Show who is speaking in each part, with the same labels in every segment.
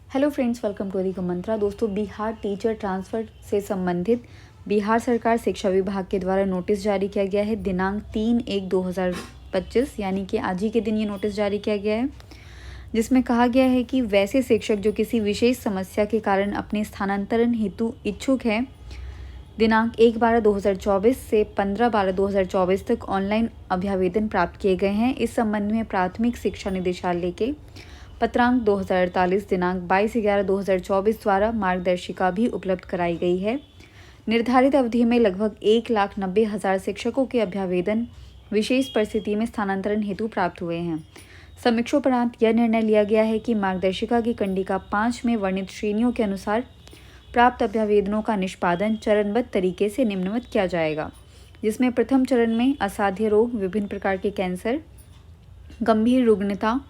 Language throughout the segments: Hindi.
Speaker 1: हेलो फ्रेंड्स, वेलकम टू अधिगम मंत्रा। दोस्तों, बिहार टीचर ट्रांसफ़र से संबंधित बिहार सरकार शिक्षा विभाग के द्वारा नोटिस जारी किया गया है। दिनांक 3/1/2025 यानी कि आज ही के दिन ये नोटिस जारी किया गया है, जिसमें कहा गया है कि वैसे शिक्षक जो किसी विशेष समस्या के कारण अपने स्थानांतरण हेतु इच्छुक हैं, दिनांक 1/12/2024 से 15/12/2024 तक ऑनलाइन अभ्यावेदन प्राप्त किए गए हैं। इस संबंध में प्राथमिक शिक्षा निदेशालय के पत्रांक 2048 दिनांक 22/11/2024 द्वारा मार्गदर्शिका भी उपलब्ध कराई गई है। निर्धारित अवधि में लगभग 1,90,000 शिक्षकों के अभ्यावेदन विशेष परिस्थिति में स्थानांतरण हेतु प्राप्त हुए हैं। समीक्षोपरांत यह निर्णय लिया गया है कि मार्गदर्शिका की कंडिका 5 में वर्णित श्रेणियों के अनुसार प्राप्त अभ्यावेदनों का निष्पादन चरणबद्ध तरीके से निम्नवत किया जाएगा, जिसमें प्रथम चरण में असाध्य रोग, विभिन्न प्रकार के कैंसर, गंभीर रुग्णता,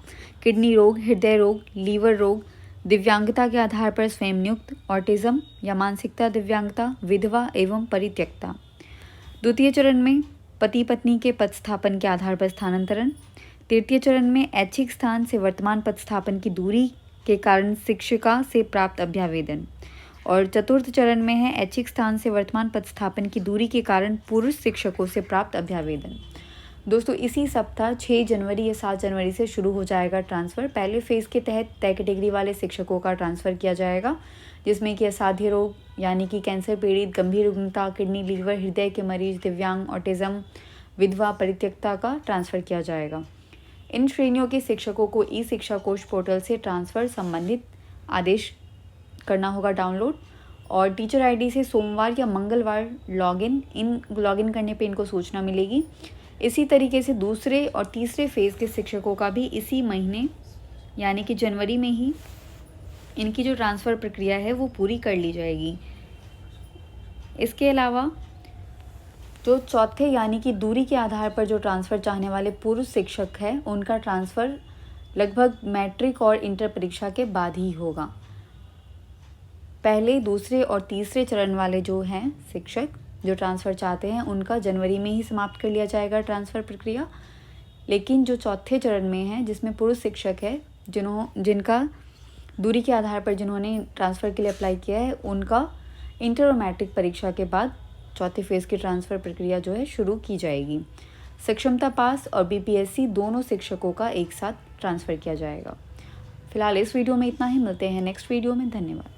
Speaker 1: किडनी रोग, हृदय रोग, लीवर रोग, दिव्यांगता के आधार पर स्वयं नियुक्त, ऑटिज्म या मानसिकता दिव्यांगता, विधवा एवं परित्यक्ता। द्वितीय चरण में पति पत्नी के पदस्थापन के आधार पर स्थानांतरण। तृतीय चरण में ऐच्छिक स्थान से वर्तमान पदस्थापन की दूरी के कारण शिक्षिका से प्राप्त अभ्यावेदन। और चतुर्थ चरण में है ऐच्छिक स्थान से वर्तमान पदस्थापन की दूरी के कारण पुरुष शिक्षकों से प्राप्त अभ्यावेदन। दोस्तों, इसी सप्ताह 6 जनवरी या 7 जनवरी से शुरू हो जाएगा ट्रांसफ़र। पहले फेज़ के तहत तय कैटेगरी वाले शिक्षकों का ट्रांसफ़र किया जाएगा, जिसमें कि असाध्य रोग यानी कि कैंसर पीड़ित, गंभीर रुग्णता, किडनी, लीवर, हृदय के मरीज, दिव्यांग, ऑटिज्म, विधवा, परित्यक्ता का ट्रांसफ़र किया जाएगा। इन श्रेणियों के शिक्षकों को ई शिक्षा कोश पोर्टल से ट्रांसफ़र संबंधित आदेश करना होगा डाउनलोड, और टीचर आईडी से सोमवार या मंगलवार लॉगिन करने पे इनको सूचना मिलेगी। इसी तरीके से दूसरे और तीसरे फेज़ के शिक्षकों का भी इसी महीने यानी कि जनवरी में ही इनकी जो ट्रांसफ़र प्रक्रिया है वो पूरी कर ली जाएगी। इसके अलावा जो चौथे यानी कि दूरी के आधार पर जो ट्रांसफ़र चाहने वाले पुरुष शिक्षक हैं, उनका ट्रांसफ़र लगभग मैट्रिक और इंटर परीक्षा के बाद ही होगा। पहले, दूसरे और तीसरे चरण वाले जो हैं शिक्षक जो ट्रांसफ़र चाहते हैं, उनका जनवरी में ही समाप्त कर लिया जाएगा ट्रांसफ़र प्रक्रिया। लेकिन जो चौथे चरण में है, जिसमें पुरुष शिक्षक है जिनका दूरी के आधार पर जिन्होंने ट्रांसफ़र के लिए अप्लाई किया है, उनका इंटर और मैट्रिक परीक्षा के बाद चौथे फेज़ की ट्रांसफ़र प्रक्रिया जो है शुरू की जाएगी। सक्षमता पास और बीपीएससी दोनों शिक्षकों का एक साथ ट्रांसफ़र किया जाएगा। फिलहाल इस वीडियो में इतना ही। मिलते हैं नेक्स्ट वीडियो में। धन्यवाद।